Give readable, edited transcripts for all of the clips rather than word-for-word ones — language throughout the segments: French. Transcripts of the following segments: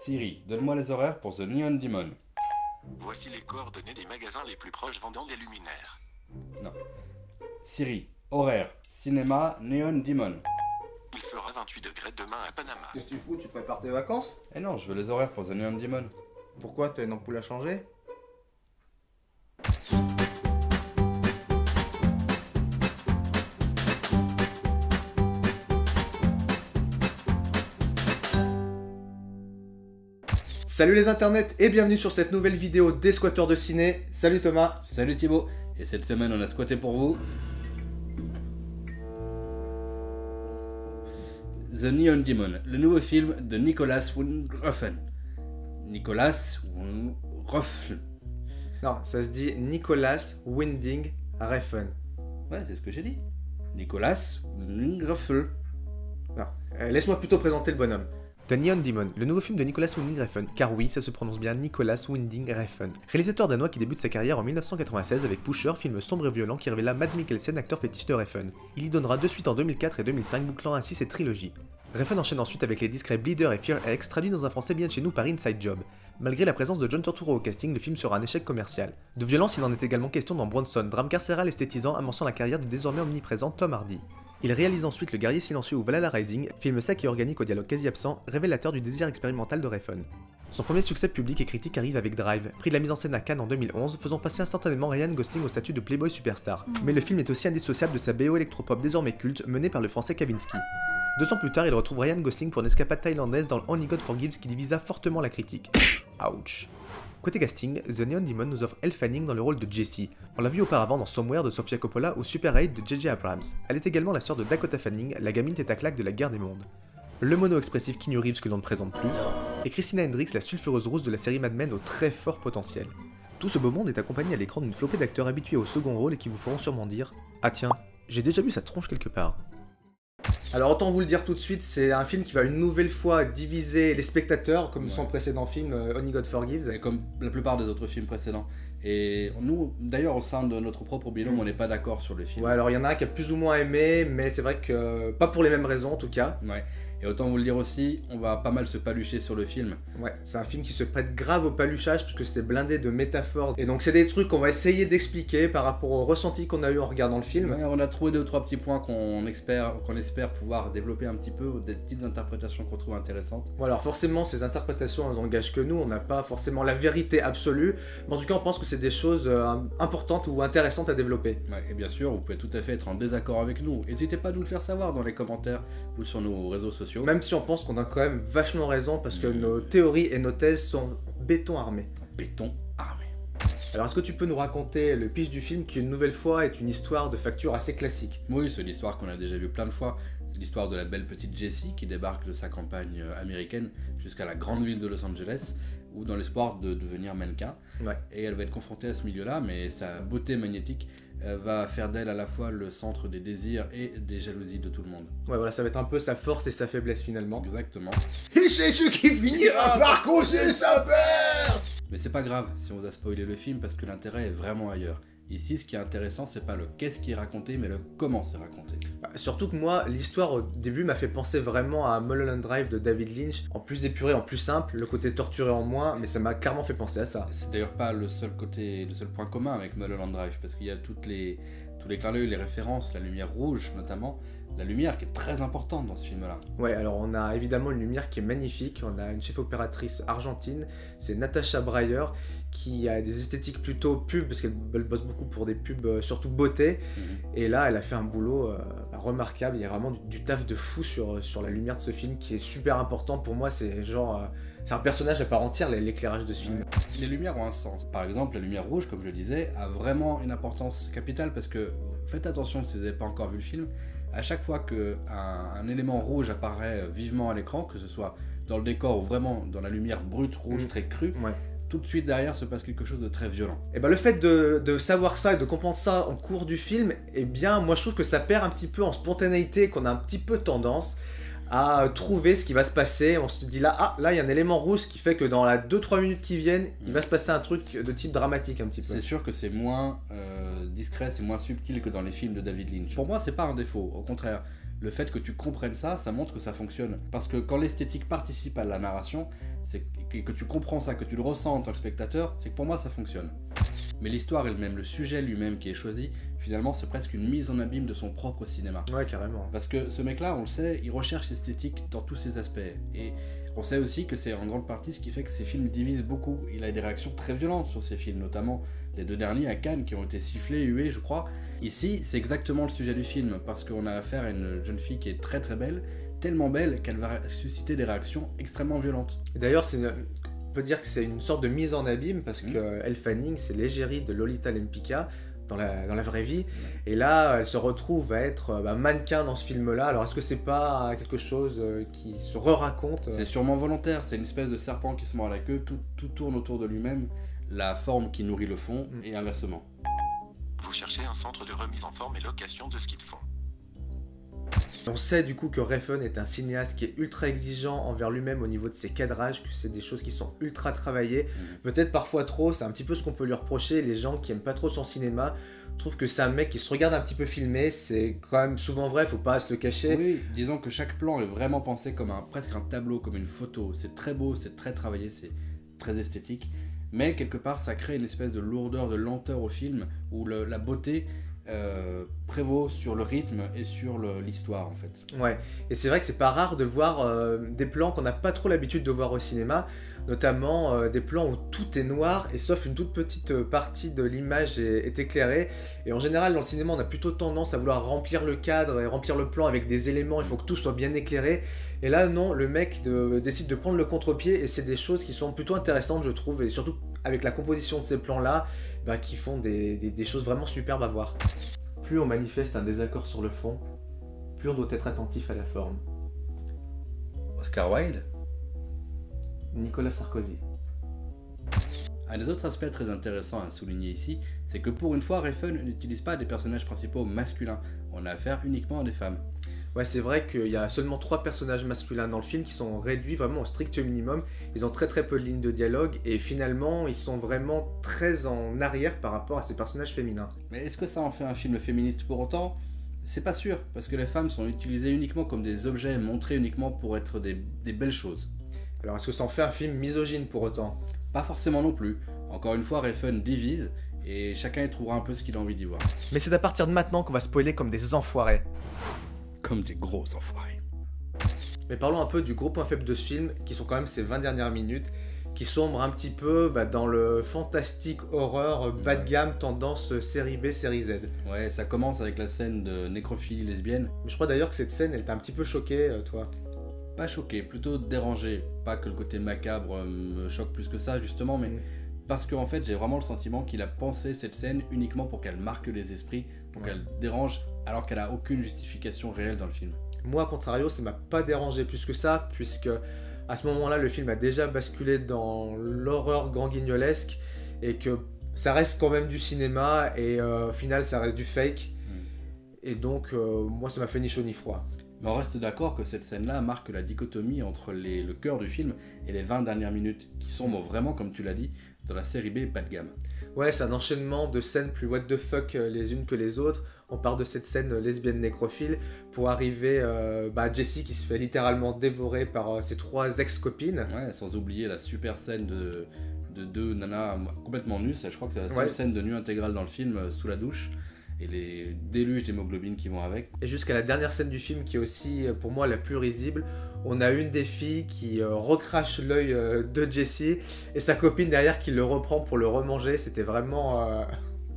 Siri, donne-moi les horaires pour The Neon Demon. Voici les coordonnées des magasins les plus proches vendant des luminaires. Non. Siri, horaire, cinéma, Neon Demon. Il fera 28 degrés demain à Panama. Qu'est-ce que tu fous? Tu prépares tes vacances? Eh non, je veux les horaires pour The Neon Demon. Pourquoi? T'as une ampoule à changer? Salut les internets et bienvenue sur cette nouvelle vidéo des squatteurs de ciné. Salut Thomas. Salut Thibaut. Et cette semaine, on a squatté pour vous The Neon Demon, le nouveau film de Nicolas Winding Refn. Nicolas Refn. Non, ça se dit Nicolas Winding Refn. Ouais, c'est ce que j'ai dit. Nicolas Winding Refn. Non, laisse-moi plutôt présenter le bonhomme. The Neon Demon, le nouveau film de Nicolas Winding Refn, car oui, ça se prononce bien Nicolas Winding Refn. Réalisateur danois qui débute sa carrière en 1996 avec Pusher, film sombre et violent qui révéla Mads Mikkelsen, acteur fétiche de Refn. Il y donnera deux suites en 2004 et 2005, bouclant ainsi cette trilogie. Refn enchaîne ensuite avec les discrets Bleeder et Fear X, traduits dans un français bien de chez nous par Inside Job. Malgré la présence de John Turturro au casting, le film sera un échec commercial. De violence, il en est également question dans Bronson, drame carcéral esthétisant amorçant la carrière du désormais omniprésent Tom Hardy. Il réalise ensuite Le Guerrier Silencieux ou Valhalla Rising, film sec et organique au dialogue quasi absent, révélateur du désir expérimental de Refn. Son premier succès public et critique arrive avec Drive, prix de la mise en scène à Cannes en 2011, faisant passer instantanément Ryan Gosling au statut de Playboy superstar. Mais le film est aussi indissociable de sa BO électropop désormais culte, menée par le français Kavinsky. 2 ans plus tard, il retrouve Ryan Gosling pour une escapade thaïlandaise dans Only God Forgives qui divisa fortement la critique. Ouch. Côté casting, The Neon Demon nous offre Elle Fanning dans le rôle de Jessie. On l'a vu auparavant dans Somewhere de Sofia Coppola ou Super 8 de J.J. Abrams. Elle est également la sœur de Dakota Fanning, la gamine tête à claque de la guerre des mondes. Le mono-expressif Keanu Reeves que l'on ne présente plus, et Christina Hendricks, la sulfureuse rousse de la série Mad Men au très fort potentiel. Tout ce beau monde est accompagné à l'écran d'une flopée d'acteurs habitués au second rôle et qui vous feront sûrement dire « Ah tiens, j'ai déjà vu sa tronche quelque part ». Alors autant vous le dire tout de suite, c'est un film qui va une nouvelle fois diviser les spectateurs, comme son précédent film Only God Forgives. Et comme la plupart des autres films précédents. Et nous, d'ailleurs, au sein de notre propre binôme, on n'est pas d'accord sur le film. Ouais, alors il y en a un qui a plus ou moins aimé, mais c'est vrai que pas pour les mêmes raisons en tout cas. Ouais. Et autant vous le dire aussi, on va pas mal se palucher sur le film. Ouais, c'est un film qui se prête grave au paluchage parce que c'est blindé de métaphores. Et donc c'est des trucs qu'on va essayer d'expliquer par rapport au ressenti qu'on a eu en regardant le film. Ouais, on a trouvé 2 ou 3 petits points qu'on espère pouvoir développer un petit peu, des petites interprétations qu'on trouve intéressantes. Bon, alors forcément, ces interprétations, elles engagent que nous, on n'a pas forcément la vérité absolue, mais en tout cas, on pense que c'est des choses importantes ou intéressantes à développer. Ouais, et bien sûr, vous pouvez tout à fait être en désaccord avec nous. N'hésitez pas à nous le faire savoir dans les commentaires ou sur nos réseaux sociaux. Même si on pense qu'on a quand même vachement raison, parce que nos théories et nos thèses sont béton armé. Béton armé. Alors, est-ce que tu peux nous raconter le pitch du film qui, une nouvelle fois, est une histoire de facture assez classique? Oui, c'est l'histoire qu'on a déjà vue plein de fois. C'est l'histoire de la belle petite Jessie qui débarque de sa campagne américaine jusqu'à la grande ville de Los Angeles, ou dans l'espoir de devenir mannequin. Ouais. Et elle va être confrontée à ce milieu-là, mais sa beauté magnétique va faire d'elle à la fois le centre des désirs et des jalousies de tout le monde. Ouais, voilà, ça va être un peu sa force et sa faiblesse finalement. Exactement. Et c'est ce qui finira par causer sa perte. Mais c'est pas grave si on vous a spoilé le film parce que l'intérêt est vraiment ailleurs. Ici, ce qui est intéressant, c'est pas le qu'est-ce qui est raconté, mais le comment c'est raconté. Surtout que moi, l'histoire au début m'a fait penser vraiment à Mulholland Drive de David Lynch, en plus épuré, en plus simple, le côté torturé en moins, mais ça m'a clairement fait penser à ça. C'est d'ailleurs pas le seul point commun avec Mulholland Drive, parce qu'il y a tous les clins d'œil, les références, la lumière rouge notamment, la lumière qui est très importante dans ce film-là. Ouais, alors on a évidemment une lumière qui est magnifique, on a une chef opératrice argentine, c'est Natasha Breyer, qui a des esthétiques plutôt pub, parce qu'elle bosse beaucoup pour des pubs, surtout beauté, et là elle a fait un boulot remarquable, il y a vraiment du taf de fou sur la lumière de ce film qui est super important pour moi, c'est genre... c'est un personnage à part entière, l'éclairage de ce film. Les lumières ont un sens. Par exemple, la lumière rouge, comme je le disais, a vraiment une importance capitale parce que, faites attention si vous n'avez pas encore vu le film, à chaque fois qu'un élément rouge apparaît vivement à l'écran, que ce soit dans le décor ou vraiment dans la lumière brute rouge très crue, tout de suite derrière se passe quelque chose de très violent. Et ben le fait de savoir ça et de comprendre ça en cours du film, eh bien moi je trouve que ça perd un petit peu en spontanéité, qu'on a un petit peu tendance à trouver ce qui va se passer. On se dit là, ah là il y a un élément rouge qui fait que dans la 2-3 minutes qui viennent, il va se passer un truc de type dramatique un petit peu. C'est sûr que c'est moins discret, c'est moins subtil que dans les films de David Lynch. Pour moi c'est pas un défaut, au contraire. le fait que tu comprennes ça, ça montre que ça fonctionne. Parce que quand l'esthétique participe à la narration, que tu comprends ça, que tu le ressens en tant que spectateur, c'est que pour moi ça fonctionne. Mais l'histoire elle-même, le sujet lui-même qui est choisi, finalement c'est presque une mise en abîme de son propre cinéma. Ouais, carrément. Parce que ce mec-là, on le sait, il recherche l'esthétique dans tous ses aspects. Et on sait aussi que c'est en grande partie ce qui fait que ses films divisent beaucoup. Il a des réactions très violentes sur ses films, notamment les 2 derniers à Cannes qui ont été sifflés, hués, je crois. Ici, c'est exactement le sujet du film, parce qu'on a affaire à une jeune fille qui est très très belle, tellement belle qu'elle va susciter des réactions extrêmement violentes. D'ailleurs, on peut dire que c'est une sorte de mise en abîme, parce que Elle Fanning, c'est l'égérie de Lolita Lempicka, dans la vraie vie, et là elle se retrouve à être mannequin dans ce film là. Alors est-ce que c'est pas quelque chose qui se re-raconte C'est sûrement volontaire, c'est une espèce de serpent qui se mord la queue, tout tourne autour de lui-même, la forme qui nourrit le fond et inversement. Vous cherchez un centre de remise en forme et location de ski de fond. On sait du coup que Refn est un cinéaste qui est ultra exigeant envers lui-même au niveau de ses cadrages, que c'est des choses qui sont ultra travaillées, peut-être parfois trop, c'est un petit peu ce qu'on peut lui reprocher. Les gens qui aiment pas trop son cinéma trouvent que c'est un mec qui se regarde un petit peu filmé, c'est quand même souvent vrai, faut pas se le cacher. Oui, disons que chaque plan est vraiment pensé comme presque un tableau, comme une photo, c'est très beau, c'est très travaillé, c'est très esthétique, mais quelque part ça crée une espèce de lourdeur, de lenteur au film, où la beauté prévaut sur le rythme et sur l'histoire en fait. Ouais, et c'est vrai que c'est pas rare de voir des plans qu'on n'a pas trop l'habitude de voir au cinéma, notamment des plans où tout est noir et sauf une toute petite partie de l'image est éclairée. Et en général dans le cinéma on a plutôt tendance à vouloir remplir le cadre et remplir le plan avec des éléments, il faut que tout soit bien éclairé. Et là non, le mec décide de prendre le contre-pied et c'est des choses qui sont plutôt intéressantes je trouve, et surtout avec la composition de ces plans là, qui font des choses vraiment superbes à voir. Plus on manifeste un désaccord sur le fond, plus on doit être attentif à la forme. Oscar Wilde. Nicolas Sarkozy. Un des autres aspects très intéressants à souligner ici, c'est que pour une fois, Refn n'utilise pas des personnages principaux masculins, on a affaire uniquement à des femmes. Ouais, c'est vrai qu'il y a seulement 3 personnages masculins dans le film qui sont réduits vraiment au strict minimum. Ils ont très peu de lignes de dialogue et finalement ils sont vraiment très en arrière par rapport à ces personnages féminins. Mais est-ce que ça en fait un film féministe pour autant ? C'est pas sûr, parce que les femmes sont utilisées uniquement comme des objets montrés uniquement pour être des belles choses. Alors est-ce que ça en fait un film misogyne pour autant ? Pas forcément non plus. Encore une fois, Refn divise et chacun y trouvera un peu ce qu'il a envie d'y voir. Mais c'est à partir de maintenant qu'on va spoiler comme des enfoirés. Comme des gros enfoirés. Mais parlons un peu du gros point faible de ce film, qui sont quand même ces 20 dernières minutes, qui sombrent un petit peu dans le fantastique horreur bas de gamme, tendance série B, série Z. Ouais, ça commence avec la scène de nécrophilie lesbienne. Mais je crois d'ailleurs que cette scène, elle t'a un petit peu choqué, toi. Pas choqué, plutôt dérangé. Pas que le côté macabre me choque plus que ça, justement, mais parce qu'en fait, j'ai vraiment le sentiment qu'il a pensé cette scène uniquement pour qu'elle marque les esprits, pour qu'elle dérange, alors qu'elle a aucune justification réelle dans le film. Moi, à contrario, ça m'a pas dérangé plus que ça, puisque à ce moment-là, le film a déjà basculé dans l'horreur grand guignolesque, et que ça reste quand même du cinéma, et au final, ça reste du fake. Et donc, moi, ça m'a fait ni chaud ni froid. Mais on reste d'accord que cette scène-là marque la dichotomie entre le cœur du film et les 20 dernières minutes, qui sont vraiment, comme tu l'as dit, dans la série B bas de gamme. Ouais, c'est un enchaînement de scènes plus what the fuck les unes que les autres. On part de cette scène lesbienne nécrophile pour arriver à Jessie qui se fait littéralement dévorer par ses 3 ex-copines. Ouais, sans oublier la super scène de 2 nanas complètement nues. Je crois que c'est la seule scène de nu intégrale dans le film, sous la douche. Et les déluges d'hémoglobine qui vont avec. Et jusqu'à la dernière scène du film qui est aussi pour moi la plus risible, on a une des filles qui recrache l'œil de Jessie et sa copine derrière qui le reprend pour le remanger. C'était vraiment...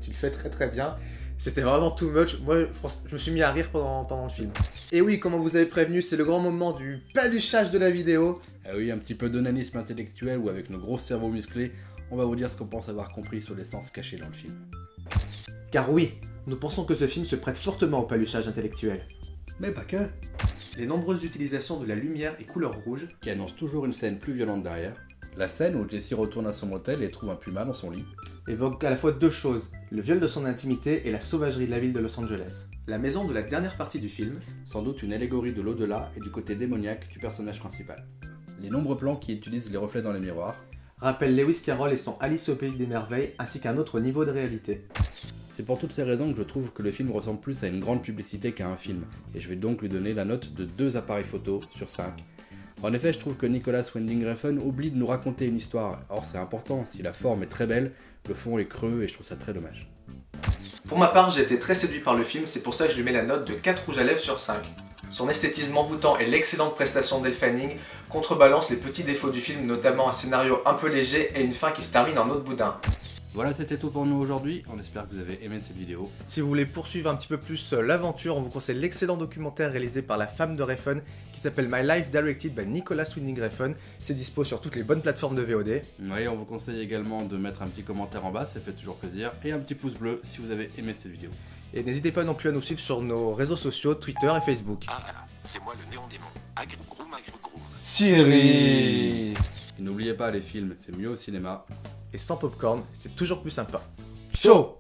tu le fais très bien. C'était vraiment too much. Moi, je me suis mis à rire pendant le film. Et oui, comme on vous avait prévenu, c'est le grand moment du paluchage de la vidéo. Ah oui, un petit peu d'onanisme intellectuel où avec nos gros cerveaux musclés, on va vous dire ce qu'on pense avoir compris sur les sens cachés dans le film. Car oui, nous pensons que ce film se prête fortement au paluchage intellectuel. Mais pas que. Les nombreuses utilisations de la lumière et couleur rouge, qui annoncent toujours une scène plus violente derrière. La scène où Jessie retourne à son motel et trouve un puma dans son lit. Évoque à la fois 2 choses, le viol de son intimité et la sauvagerie de la ville de Los Angeles. La maison de la dernière partie du film, sans doute une allégorie de l'au-delà et du côté démoniaque du personnage principal. Les nombreux plans qui utilisent les reflets dans les miroirs rappellent Lewis Carroll et son Alice au pays des merveilles ainsi qu'un autre niveau de réalité. C'est pour toutes ces raisons que je trouve que le film ressemble plus à une grande publicité qu'à un film, et je vais donc lui donner la note de 2 appareils photo sur 5. En effet, je trouve que Nicolas Winding Refn oublie de nous raconter une histoire. Or, c'est important, si la forme est très belle, le fond est creux et je trouve ça très dommage. Pour ma part, j'ai été très séduit par le film, c'est pour ça que je lui mets la note de 4 rouges à lèvres sur 5. Son esthétisme envoûtant et l'excellente prestation d'Elle Fanning contrebalancent les petits défauts du film, notamment un scénario un peu léger et une fin qui se termine en autre boudin. Voilà, c'était tout pour nous aujourd'hui, on espère que vous avez aimé cette vidéo. Si vous voulez poursuivre un petit peu plus l'aventure, on vous conseille l'excellent documentaire réalisé par la femme de Refn qui s'appelle My Life Directed by Nicolas Winding Refn. C'est dispo sur toutes les bonnes plateformes de VOD. Oui, on vous conseille également de mettre un petit commentaire en bas, ça fait toujours plaisir, et un petit pouce bleu si vous avez aimé cette vidéo. Et n'hésitez pas non plus à nous suivre sur nos réseaux sociaux, Twitter et Facebook. Ah, c'est moi le néon démon. Agrou-grou, magrou-grou. Siri. Et n'oubliez pas, les films, c'est mieux au cinéma. Et sans popcorn, c'est toujours plus sympa. Chaud.